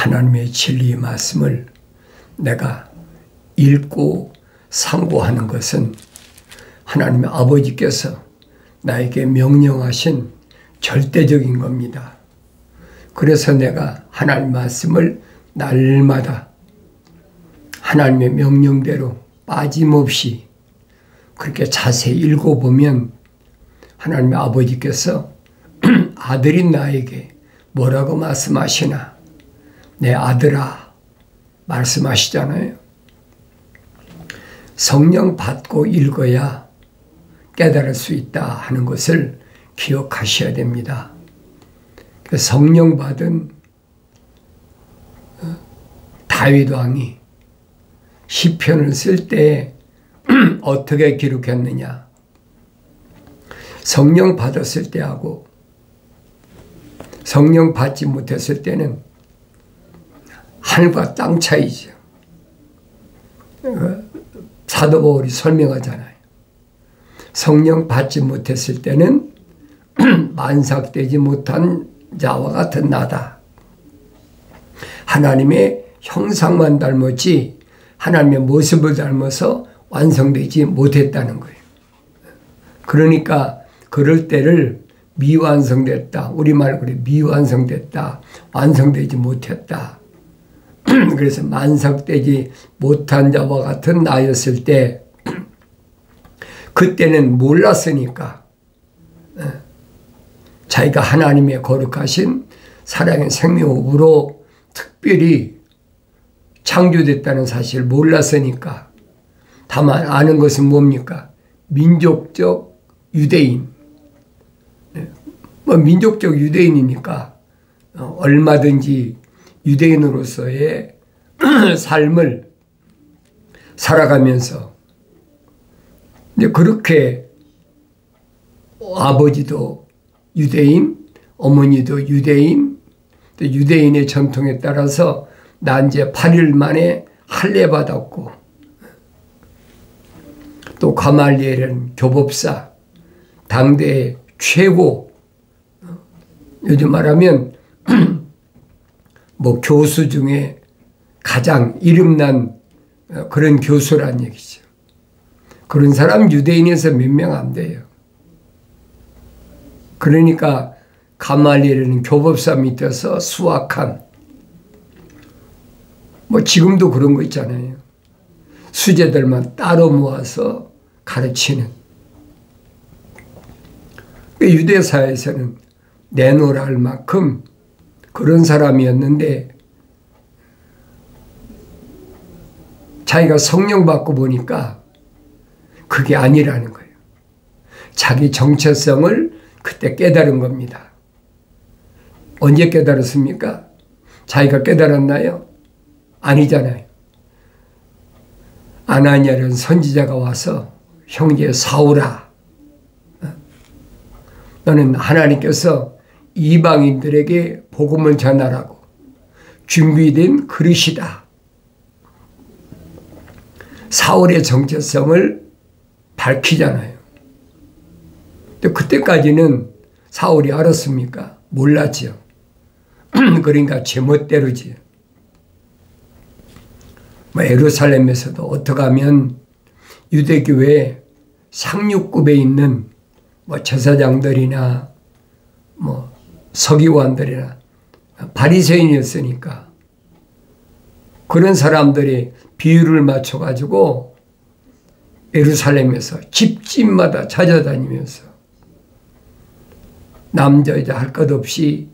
하나님의 진리의 말씀을 내가 읽고 상고하는 것은 하나님의 아버지께서 나에게 명령하신 절대적인 겁니다. 그래서 내가 하나님 말씀을 날마다 하나님의 명령대로 빠짐없이 그렇게 자세히 읽어보면 하나님의 아버지께서 아들인 나에게 뭐라고 말씀하시나, 내 아들아 말씀하시잖아요. 성령 받고 읽어야 깨달을 수 있다 하는 것을 기억하셔야 됩니다. 성령 받은 다윗 왕이 시편을 쓸 때 어떻게 기록했느냐, 성령 받았을 때하고 성령 받지 못했을 때는 하늘과 땅 차이죠. 사도 바울이 설명하잖아요. 성령 받지 못했을 때는 만삭되지 못한 자와 같은 나다. 하나님의 형상만 닮았지 하나님의 모습을 닮아서 완성되지 못했다는 거예요. 그러니까 그럴 때를 미완성됐다. 우리말 그래, 미완성됐다. 완성되지 못했다. 그래서 만삭되지 못한 자와 같은 나였을 때 그때는 몰랐으니까 자기가 하나님의 거룩하신 사랑의 생명으로 특별히 창조됐다는 사실을 몰랐으니까, 다만 아는 것은 뭡니까? 민족적 유대인. 민족적 유대인이니까 얼마든지 유대인으로서의 삶을 살아가면서 그렇게 아버지도 유대인, 어머니도 유대인, 또 유대인의 전통에 따라서 난 이제 8일 만에 할례 받았고, 또 가말리엘은 교법사, 당대의 최고, 요즘 말하면 뭐 교수 중에 가장 이름난 그런 교수란 얘기죠. 그런 사람 유대인에서 몇 명 안 돼요. 그러니까 가말리엘은 교법사 밑에서 수학한, 뭐 지금도 그런 거 있잖아요. 수재들만 따로 모아서 가르치는. 유대사에서는 내놓으라 할 만큼 그런 사람이었는데, 자기가 성령 받고 보니까 그게 아니라는 거예요. 자기 정체성을 그때 깨달은 겁니다. 언제 깨달았습니까? 자기가 깨달았나요? 아니잖아요. 아나니아라는 선지자가 와서 형제 사울아, 너는 하나님께서 이방인들에게 복음을 전하라고 준비된 그릇이다. 사울의 정체성을 밝히잖아요. 근데 그때까지는 사울이 알았습니까? 몰랐죠. 그러니까 제멋대로지. 예루살렘에서도 어떻게 하면 유대교회 상류급에 있는 제사장들이나 서기관들이나 바리새인이었으니까 그런 사람들이 비율을 맞춰가지고 예루살렘에서 집집마다 찾아다니면서 남자 여자 할 것 없이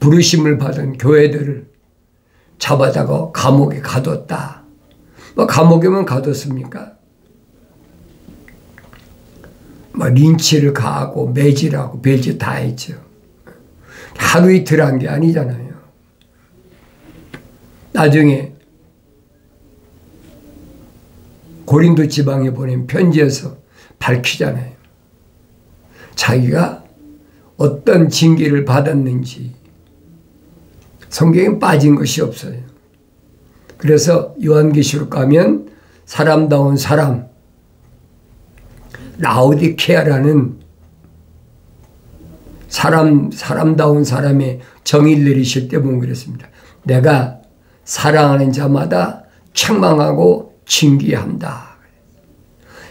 부르심을 받은 교회들을 잡아다가 감옥에 가뒀다. 감옥에만 가뒀습니까? 린치를 가하고 매질하고 별짓 다 했죠. 하루 이틀 한 게 아니잖아요. 나중에 고린도 지방에 보낸 편지에서 밝히잖아요. 자기가 어떤 징계를 받았는지 성경에 빠진 것이 없어요. 그래서 요한계시록 가면 사람다운 사람, 라오디케아라는 사람다운 사람의 정의를 내리실 때 보면 그랬습니다. 내가 사랑하는 자마다 책망하고 징계한다.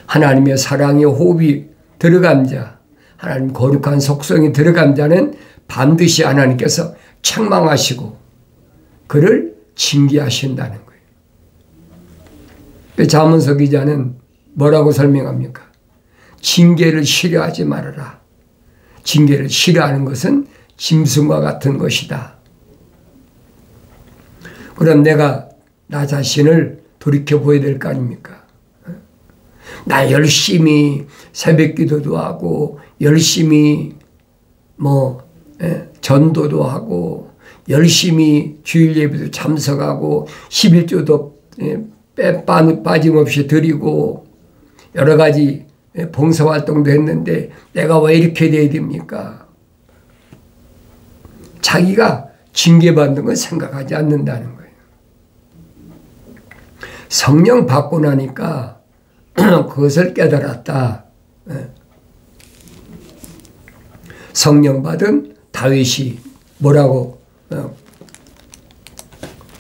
하나님의 사랑의 호흡이 들어간 자, 하나님 거룩한 속성이 들어간 자는 반드시 하나님께서 책망하시고 그를 징계하신다는 거예요. 잠언서 기자는 뭐라고 설명합니까? 징계를 싫어하지 말아라. 징계를 싫어하는 것은 짐승과 같은 것이다. 그럼 내가 나 자신을 돌이켜보아야 될 거 아닙니까? 나 열심히 새벽 기도도 하고 열심히 전도도 하고 열심히 주일 예배도 참석하고 11조도 빠짐없이 드리고 여러 가지 봉사활동도 했는데 내가 왜 이렇게 돼야 됩니까? 자기가 징계받는 걸 생각하지 않는다는 거예요. 성령 받고 나니까 그것을 깨달았다. 성령 받은 다윗이 뭐라고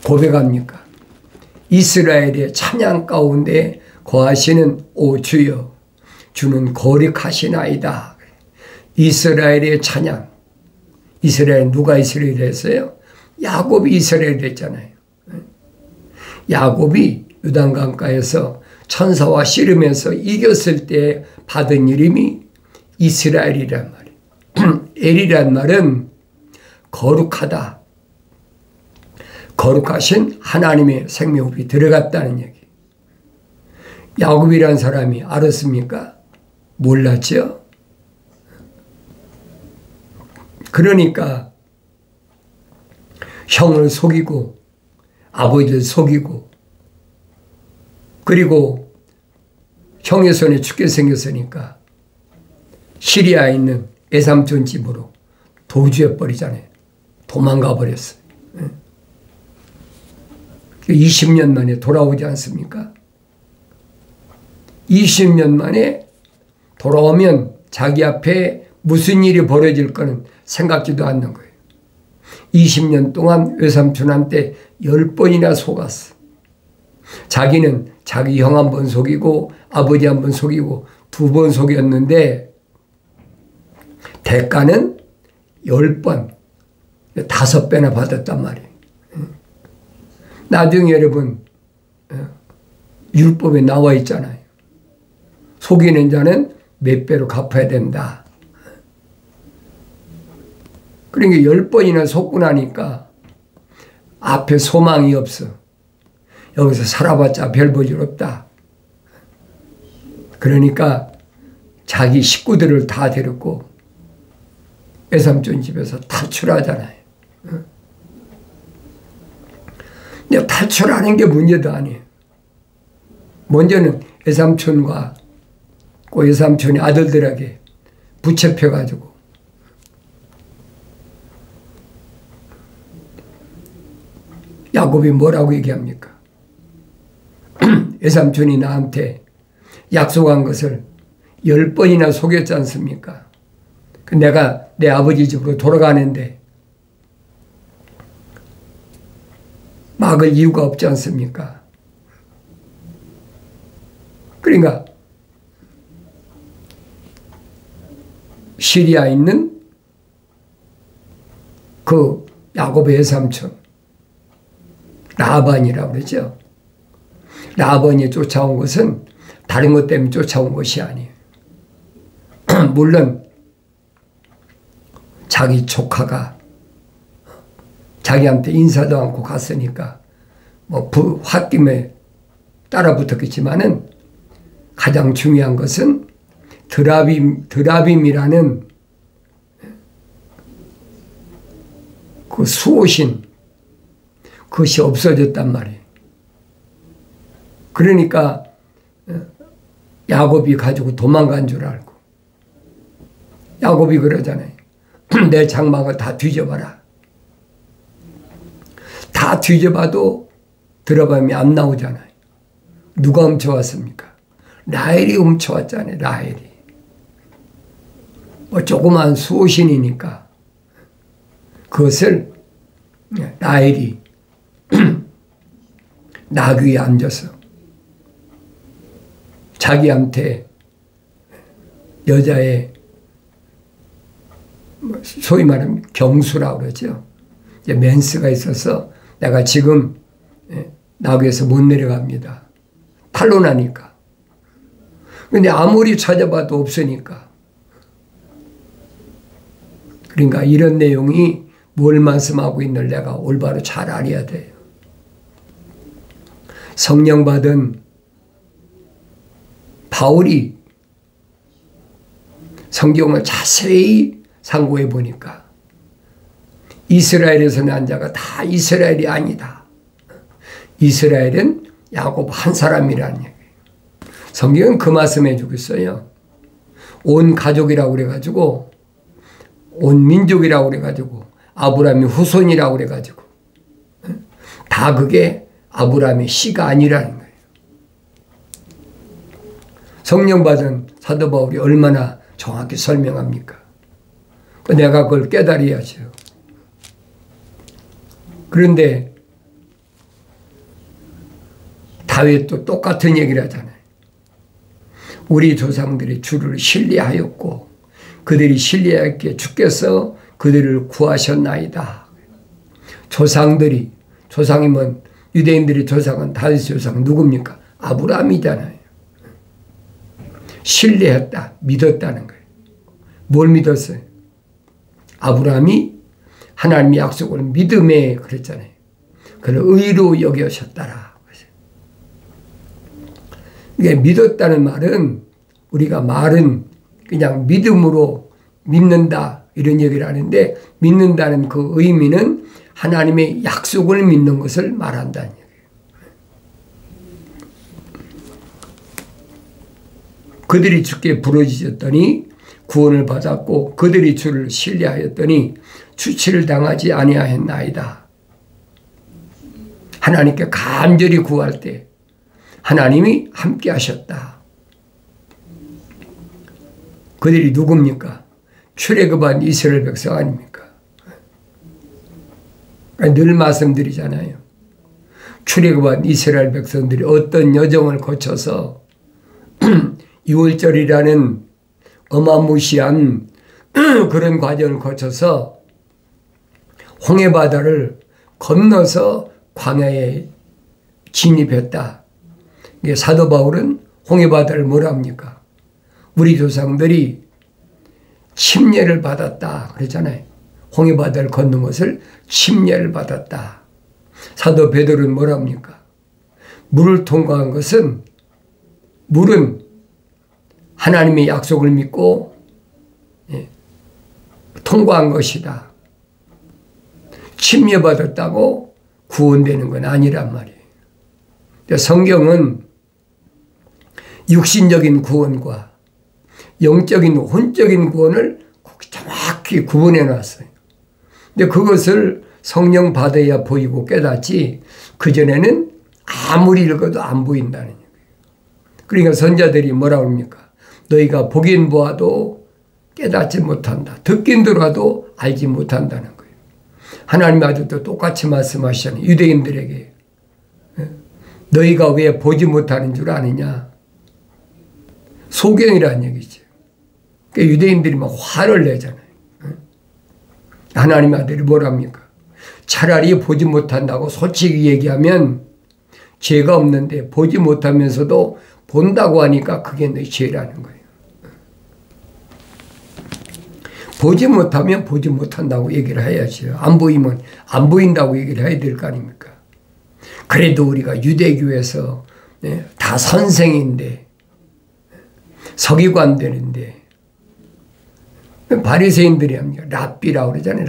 고백합니까? 이스라엘의 찬양 가운데 거하시는 오 주여 주는 거룩하시나이다. 이스라엘의 찬양. 이스라엘 누가 이스라엘 했어요? 야곱이 이스라엘 했잖아요. 야곱이 요단강가에서 천사와 씨름해서 이겼을 때 받은 이름이 이스라엘이란 말이에요. 엘이란 말은 거룩하다. 거룩하신 하나님의 생명호흡이 들어갔다는 얘기. 야곱이란 사람이 알았습니까? 몰랐죠? 그러니까 형을 속이고 아버지를 속이고 그리고 형의 손에 죽게 생겼으니까 시리아에 있는 애삼촌 집으로 도주해 버리잖아요. 도망가 버렸어요. 20년 만에 돌아오지 않습니까? 20년 만에 돌아오면 자기 앞에 무슨 일이 벌어질 거는 생각지도 않는 거예요. 20년 동안 외삼촌한테 10번이나 속았어. 자기는 자기 형 한 번 속이고 아버지 한 번 속이고 2번 속였는데 대가는 10번, 5배나 받았단 말이에요. 나중에 여러분 율법에 나와 있잖아요. 속이는 자는 몇 배로 갚아야 된다. 그러니까 10번이나 속고 나니까 앞에 소망이 없어. 여기서 살아봤자 별 볼일 없다. 그러니까 자기 식구들을 다 데리고 외삼촌 집에서 탈출하잖아요. 근데 탈출하는 게 문제도 아니에요. 먼저는 외삼촌과 그 외삼촌의 아들들에게 붙잡혀가지고 야곱이 뭐라고 얘기합니까? 외삼촌이 나한테 약속한 것을 10번이나 속였지 않습니까? 내가 내 아버지 집으로 돌아가는데 막을 이유가 없지 않습니까? 그러니까 시리아에 있는 그 야곱의 외삼촌 라반이라고 그러죠. 라반이 쫓아온 것은 다른 것 때문에 쫓아온 것이 아니에요. 물론 자기 조카가 자기한테 인사도 않고 갔으니까 뭐 홧김에 따라 붙었겠지만은 가장 중요한 것은 드라빔이라는 그 수호신 그것이 없어졌단 말이에요. 그러니까 야곱이 가지고 도망간 줄 알고 야곱이 그러잖아요. 내 장막을 다 뒤져봐라. 다 뒤져봐도 들어가면 안 나오잖아요. 누가 훔쳐왔습니까? 라헬이 훔쳐왔잖아요. 라헬이. 뭐 조그만 수호신이니까 그것을 라헬이 나귀에 앉아서 자기한테 여자의 소위 말하면 경수라고 그러죠. 맨스가 있어서 내가 지금 나귀에서 못 내려갑니다. 탄로나니까. 근데 아무리 찾아봐도 없으니까. 그러니까 이런 내용이 뭘 말씀하고 있는 내가 올바로 잘 알아야 돼요. 성령 받은 바울이 성경을 자세히 상고해 보니까 이스라엘에서 난 자가 다 이스라엘이 아니다. 이스라엘은 야곱 한 사람이라는 얘기예요. 성경은 그 말씀해 주고 있어요. 온 가족이라고 그래가지고 온 민족이라고 그래가지고 아브라함의 후손이라고 그래가지고 다 그게 아브라함의 씨가 아니라는 거예요. 성령 받은 사도 바울이 얼마나 정확히 설명합니까? 내가 그걸 깨달아야죠. 그런데 다윗도 똑같은 얘기를 하잖아요. 우리 조상들이 주를 신뢰하였고 그들이 신뢰하였기에 주께서 그들을 구하셨나이다. 조상이면 유대인들의 조상은 다윗의 조상은 누굽니까? 아브라함이잖아요. 신뢰했다, 믿었다는 거예요. 뭘 믿었어요? 아브라함이 하나님의 약속을 믿음에 그랬잖아요. 그를 의로 여기셨더라. 이게 믿었다는 말은 우리가 말은 그냥 믿음으로 믿는다 이런 얘기를 하는데 믿는다는 그 의미는 하나님의 약속을 믿는 것을 말한다는 얘기예요. 그들이 주께 부르짖었더니 구원을 받았고 그들이 주를 신뢰하였더니 추치를 당하지 아니하였나이다. 하나님께 간절히 구할 때 하나님이 함께 하셨다. 그들이 누굽니까? 출애굽한 이스라엘 백성 아닙니까? 늘 말씀드리잖아요. 출애굽한 이스라엘 백성들이 어떤 여정을 거쳐서 6월절이라는 어마무시한 그런 과정을 거쳐서 홍해바다를 건너서 광야에 진입했다. 사도 바울은 홍해바다를 뭐라 합니까? 우리 조상들이 침례를 받았다 그랬잖아요. 홍해바다를 걷는 것을 침례를 받았다. 사도 베드로는 뭐라 합니까? 물을 통과한 것은 물은 하나님의 약속을 믿고 통과한 것이다. 침례받았다고 구원되는 건 아니란 말이에요. 성경은 육신적인 구원과 영적인 혼적인 구원을 정확히 구분해 놨어요. 근데 그것을 성령 받아야 보이고 깨닫지 그전에는 아무리 읽어도 안 보인다는 얘기예요. 그러니까 선자들이 뭐라고 합니까? 너희가 보긴 보아도 깨닫지 못한다. 듣긴 들어도 알지 못한다는 거예요. 하나님 아직도 똑같이 말씀하시잖아요. 유대인들에게. 너희가 왜 보지 못하는 줄 아느냐. 소경이라는 얘기죠. 그러니까 유대인들이 막 화를 내잖아요. 하나님 아들이 뭐랍니까? 차라리 보지 못한다고 솔직히 얘기하면 죄가 없는데 보지 못하면서도 본다고 하니까 그게 너 죄라는 거예요. 보지 못하면 보지 못한다고 얘기를 해야죠. 안 보이면 안 보인다고 얘기를 해야 될 거 아닙니까? 그래도 우리가 유대교에서 다 선생인데 서기관들인데 바리새인들이 합니다. 랍비라고 그러잖아요.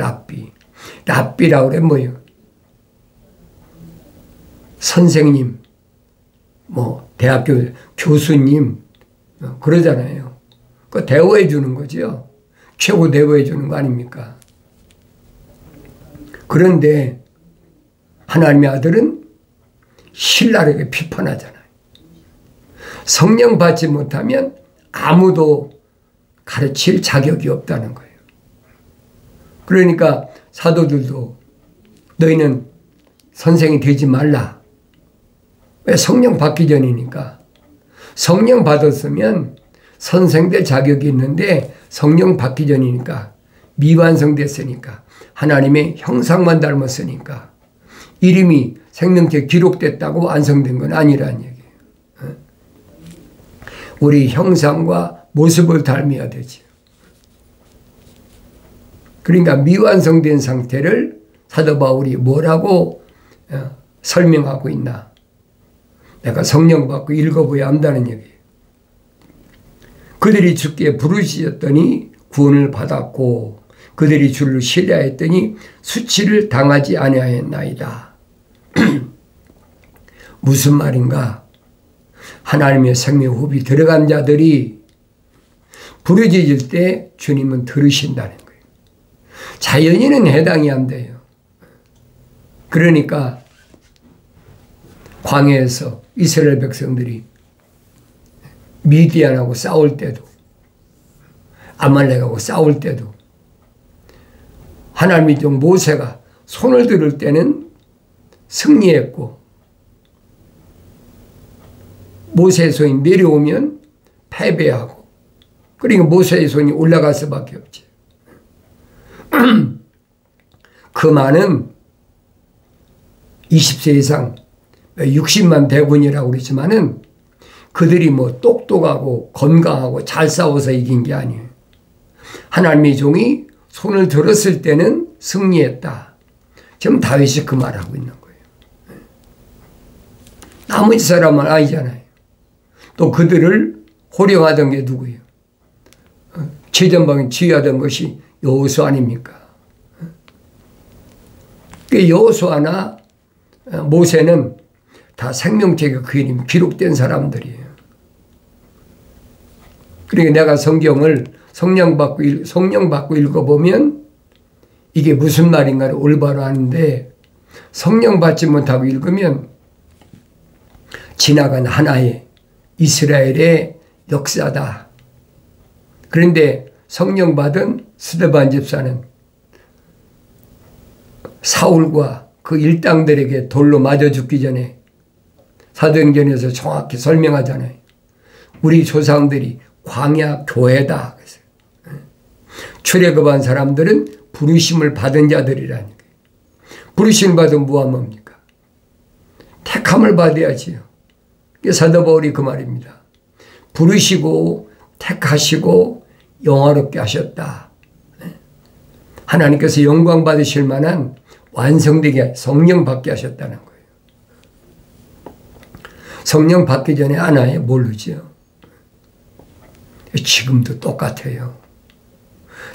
랍비라고 그래 뭐예요? 선생님, 대학교 교수님 그러잖아요. 그 대우해 주는 거죠. 최고 대우해 주는 거 아닙니까? 그런데 하나님의 아들은 신랄하게 비판하잖아요. 성령 받지 못하면 아무도 가르칠 자격이 없다는 거예요. 그러니까 사도들도 너희는 선생이 되지 말라. 왜? 성령 받기 전이니까. 성령 받았으면 선생될 자격이 있는데 성령 받기 전이니까, 미완성됐으니까, 하나님의 형상만 닮았으니까 이름이 생명책에 기록됐다고 완성된 건 아니라는 얘기예요. 우리 형상과 모습을 닮아야 되죠. 그러니까 미완성된 상태를 사도 바울이 뭐라고 설명하고 있나? 내가 성령 받고 읽어보야 한다는 얘기예요. 그들이 주께 부르짖었더니 구원을 받았고 그들이 주를 신뢰하였더니 수치를 당하지 아니하였나이다. 무슨 말인가? 하나님의 생명 호흡이 들어간 자들이 부르짖을 때 주님은 들으신다는 거예요. 자연인은 해당이 안 돼요. 그러니까 광야에서 이스라엘 백성들이 미디안하고 싸울 때도, 아말렉하고 싸울 때도 하나님이 좀 모세가 손을 들을 때는 승리했고, 모세의 손이 내려오면 패배하고, 그러니까 모세의 손이 올라갈 수밖에 없지. 그 말은 20세 이상 60만 대군이라고 그러지만은 그들이 뭐 똑똑하고 건강하고 잘 싸워서 이긴 게 아니에요. 하나님의 종이 손을 들었을 때는 승리했다. 지금 다윗이 그 말하고 있는 거예요. 나머지 사람은 아니잖아요. 또 그들을 호령하던 게 누구예요? 최전방에 지휘하던 것이 여호수아 아닙니까? 그 여호수아나 모세는 다 생명책에 그 이름이 기록된 사람들이에요. 그러니까 내가 성경을 성령 받고 읽어보면 이게 무슨 말인가를 올바로 아는데, 성령 받지 못하고 읽으면 지나간 하나의 이스라엘의 역사다. 그런데 성령 받은 스데반 집사는 사울과 그 일당들에게 돌로 맞아 죽기 전에 사도행전에서 정확히 설명하잖아요. 우리 조상들이 광야 교회다. 출애굽한 사람들은 부르심을 받은 자들이라는 거예요. 부르심을 받은 뭡니까? 택함을 받아야지요. 사도 바울이 그 말입니다. 부르시고 택하시고 영화롭게 하셨다. 하나님께서 영광 받으실 만한 완성되게 성령 받게 하셨다는 거예요. 성령 받기 전에 아나에 모르죠. 지금도 똑같아요.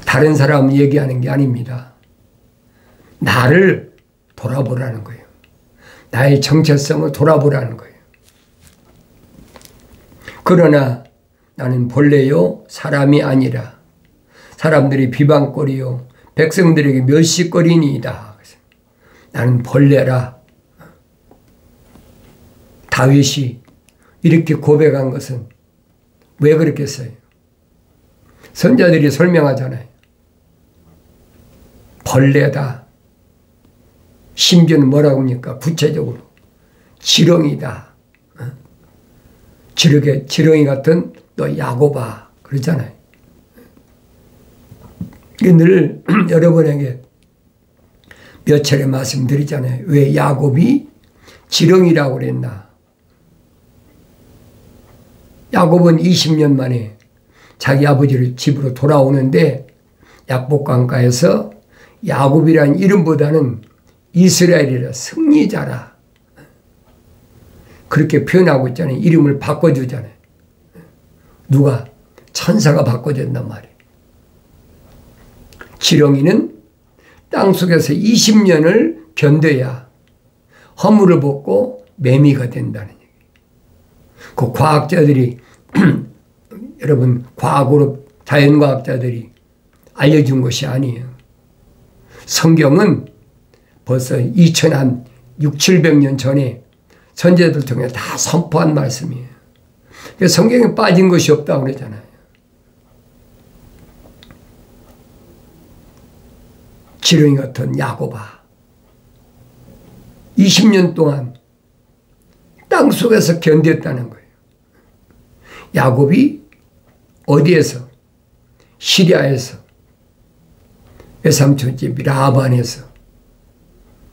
다른 사람 얘기하는 게 아닙니다. 나를 돌아보라는 거예요. 나의 정체성을 돌아보라는 거예요. 그러나 나는 본래요 사람이 아니라 사람들이 비방거리요 백성들에게 멸시거리니이다. 나는 본래라. 다윗이 이렇게 고백한 것은 왜 그렇겠어요? 선자들이 설명하잖아요. 벌레다. 심지어는 뭐라고 합니까? 구체적으로 지렁이다. 지렁이 같은 너 야곱아 그러잖아요. 늘 여러분에게 몇 차례 말씀드리잖아요. 왜 야곱이 지렁이라고 그랬나? 야곱은 20년 만에 자기 아버지를 집으로 돌아오는데 약복강가에서 야곱이라는 이름보다는 이스라엘이라 승리자라 그렇게 표현하고 있잖아요. 이름을 바꿔주잖아요. 누가? 천사가 바꿔준단 말이에요. 지렁이는 땅속에서 20년을 견뎌야 허물을 벗고 매미가 된다는 얘기예요. 그 과학자들이 여러분 과학으로 자연과학자들이 알려준 것이 아니에요. 성경은 벌써 2600년 전에 선제들 통해 다 선포한 말씀이에요. 성경에 빠진 것이 없다고 그러잖아요. 지렁이 같은 야곱아. 20년 동안 땅 속에서 견뎠다는 거예요. 야곱이 어디에서? 시리아에서, 외삼촌 집 라반에서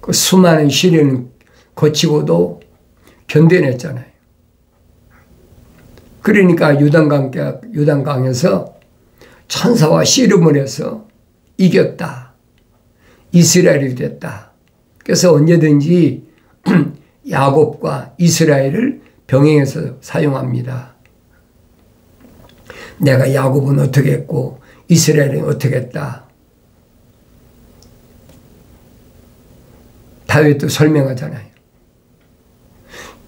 그 수많은 시련을 거치고도 견뎌냈잖아요. 그러니까 요단강에서 천사와 씨름을 해서 이겼다. 이스라엘이 됐다. 그래서 언제든지 야곱과 이스라엘을 병행해서 사용합니다. 내가 야곱은 어떻게 했고 이스라엘은 어떻게 했다. 다윗도 설명하잖아요.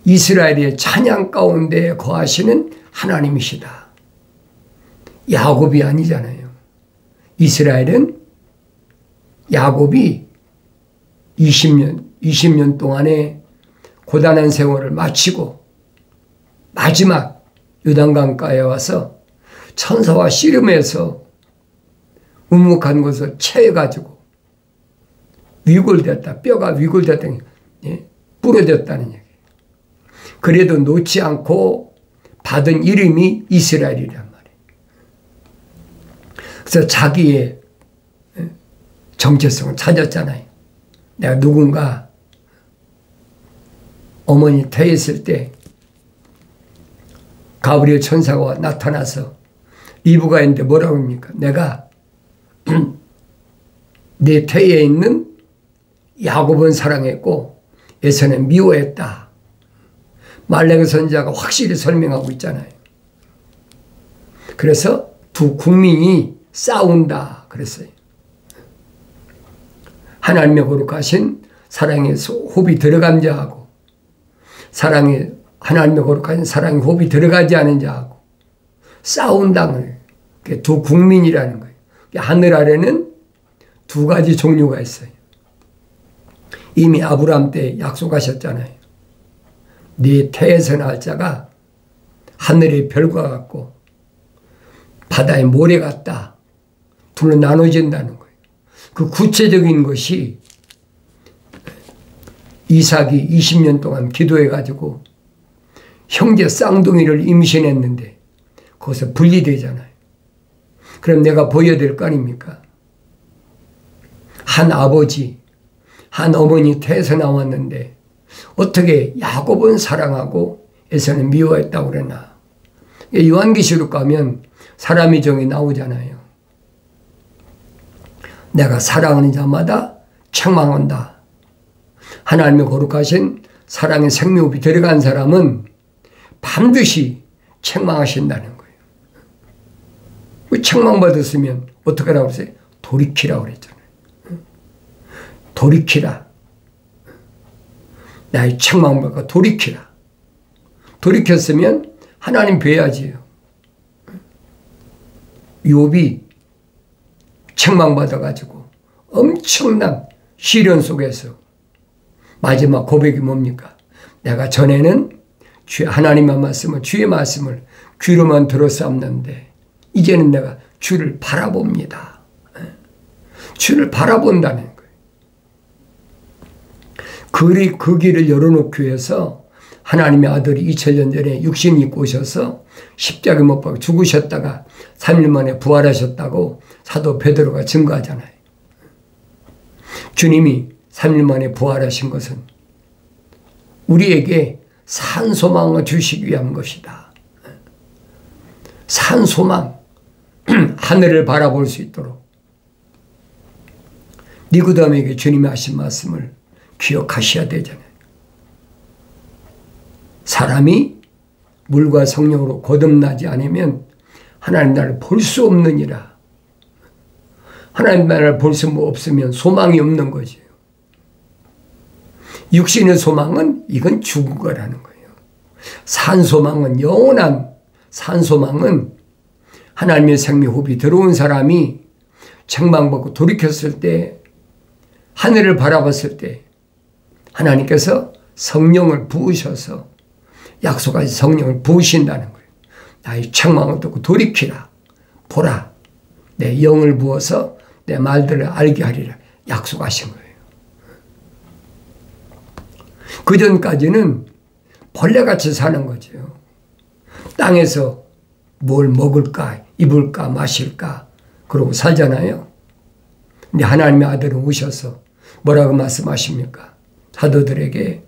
이스라엘의 찬양 가운데 거하시는 하나님이시다. 야곱이 아니잖아요. 이스라엘은 야곱이 20년 동안의 고단한 세월을 마치고 마지막 요단강가에 와서 천사와 씨름해서 우묵한 것을 채워가지고 위골됐다. 뼈가 위골됐다는 예? 부러졌다는 얘기예요. 그래도 놓지 않고 받은 이름이 이스라엘이란 말이에요. 그래서 자기의 정체성을 찾았잖아요. 내가 누군가 어머니 태했을 때 가브리엘 천사가 나타나서 리브가 있는데 뭐라고 합니까? 내가 내 태에 있는 야곱은 사랑했고 에서는 미워했다. 말레기 선지자가 확실히 설명하고 있잖아요. 그래서 두 국민이 싸운다 그랬어요. 하나님의 거룩하신 사랑의 호흡이 들어간 자하고 하나님의 거룩하신 사랑의 호흡이 들어가지 않은 자하고 싸운다는 두 국민이라는 거예요. 하늘 아래는 두 가지 종류가 있어요. 이미 아브라함 때 약속하셨잖아요. 네 태에서 날 자가 하늘의 별과 같고 바다의 모래 같다. 둘로 나눠진다는 거예요. 그 구체적인 것이 이삭이 20년 동안 기도해가지고 형제 쌍둥이를 임신했는데 거기서 분리되잖아요. 그럼 내가 보여야 될 거 아닙니까? 한 아버지, 한 어머니 태에서 나왔는데 어떻게 야곱은 사랑하고 에서는 미워했다고 그러나. 요한계시록 가면 사람의 정이 나오잖아요. 내가 사랑하는 자마다 책망한다. 하나님의 거룩하신 사랑의 생명이 들어간 사람은 반드시 책망하신다는 거예요. 책망받았으면 어떻게 하라고 그랬어요? 돌이키라고 그랬잖아요. 돌이키라. 나의 책망받고 돌이키라. 돌이켰으면 하나님 뵈야지요. 욥이 책망받아가지고 엄청난 시련 속에서 마지막 고백이 뭡니까? 내가 전에는 하나님의 말씀을, 주의 말씀을 귀로만 들었었는데 이제는 내가 주를 바라봅니다. 주를 바라본다는 거예요. 그 길을 열어놓기 위해서 하나님의 아들이 2000년 전에 육신이 입고 오셔서 십자가에 못 박혀 죽으셨다가 3일 만에 부활하셨다고 사도 베드로가 증거하잖아요. 주님이 3일 만에 부활하신 것은 우리에게 산 소망을 주시기 위한 것이다. 산 소망, 하늘을 바라볼 수 있도록 니고데모에게 주님이 하신 말씀을 기억하셔야 되잖아요. 사람이 물과 성령으로 거듭나지 않으면 하나님 나라를 볼 수 없느니라. 하나님 나라를 볼 수 없으면 소망이 없는 거지요. 육신의 소망은 이건 죽은 거라는 거예요. 산소망은 영원한 산소망은 하나님의 생명호흡이 들어온 사람이 책망받고 돌이켰을 때 하늘을 바라봤을 때 하나님께서 성령을 부으셔서 약속하신 성령을 부으신다는 거예요. 나의 책망을 듣고 돌이키라. 보라. 내 영을 부어서 내 말들을 알게 하리라. 약속하신 거예요. 그 전까지는 벌레같이 사는 거죠. 땅에서 뭘 먹을까, 입을까, 마실까 그러고 살잖아요. 근데 하나님의 아들은 오셔서 뭐라고 말씀하십니까? 사도들에게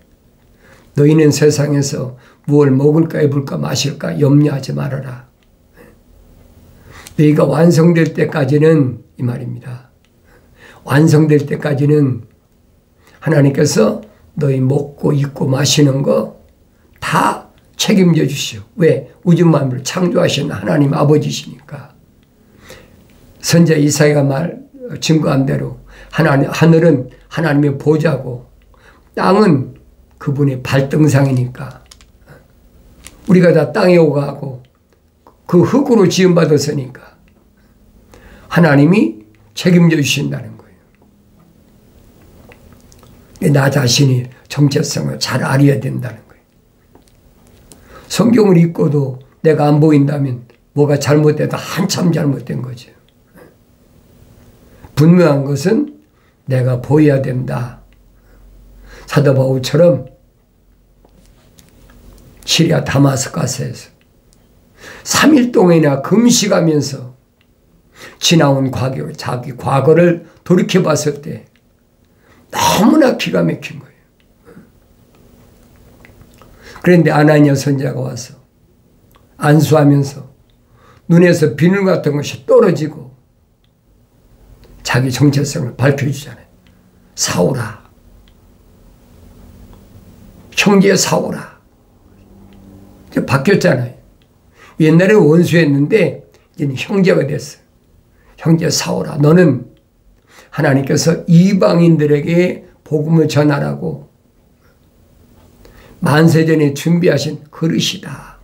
너희는 세상에서 무엇을 먹을까, 입을까, 마실까 염려하지 말아라. 너희가 완성될 때까지는 이 말입니다. 완성될 때까지는 하나님께서 너희 먹고 입고 마시는 거 다 책임져 주시오. 왜? 우주 만물을 창조하신 하나님 아버지시니까. 선자 이사야가 증거한 대로 하늘은 하나님의 보좌고 땅은 그분의 발등상이니까 우리가 다 땅에 오가고 그 흙으로 지음받았으니까 하나님이 책임져 주신다는 거예요. 나 자신이 정체성을 잘 알아야 된다는 거예요. 성경을 읽고도 내가 안 보인다면 뭐가 잘못되다 한참 잘못된 거죠. 분명한 것은 내가 보여야 된다. 사도 바울처럼 시리아 다마스커스에서 3일 동안이나 금식하면서 지나온 자기 과거를 돌이켜봤을 때 너무나 기가 막힌 거예요. 그런데 아나니아 선지자가 와서 안수하면서 눈에서 비늘 같은 것이 떨어지고 자기 정체성을 밝혀주잖아요. 사울아, 형제 사울아. 이제 바뀌었잖아요. 옛날에 원수였는데 이제는 형제가 됐어요. 형제 사울아, 너는 하나님께서 이방인들에게 복음을 전하라고 만세전에 준비하신 그릇이다.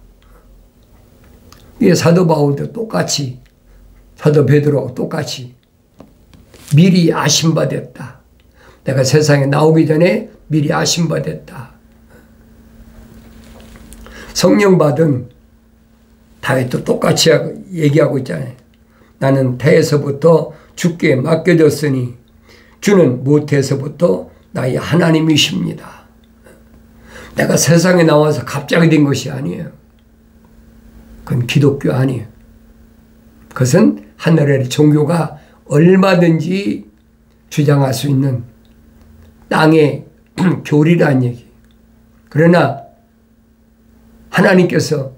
이게 사도 바울도 똑같이, 사도 베드로하고 똑같이 미리 아심받았다. 내가 세상에 나오기 전에 미리 아심받았다. 성령 받은 다윗도 똑같이 얘기하고 있잖아요. 나는 태에서부터 주께 맡겨졌으니 주는 모태에서부터 나의 하나님이십니다. 내가 세상에 나와서 갑자기 된 것이 아니에요. 그건 기독교 아니에요. 그것은 하늘의 종교가 얼마든지 주장할 수 있는 땅의 교리라는 얘기. 그러나 하나님께서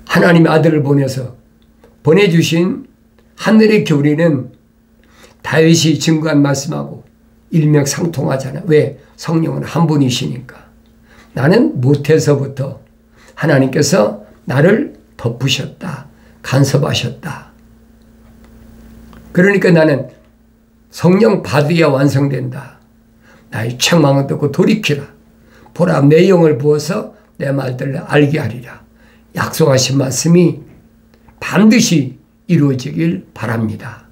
하나님의 아들을 보내주신 하늘의 교리는 다윗이 증거한 말씀하고 일맥상통하잖아요. 왜? 성령은 한 분이시니까. 나는 모태에서부터 하나님께서 나를 덮으셨다. 간섭하셨다. 그러니까 나는 성령 받아야 완성된다. 나의 책망을 듣고 돌이키라. 보라, 내 영을 부어서 내 말들을 알게 하리라. 약속하신 말씀이 반드시 이루어지길 바랍니다.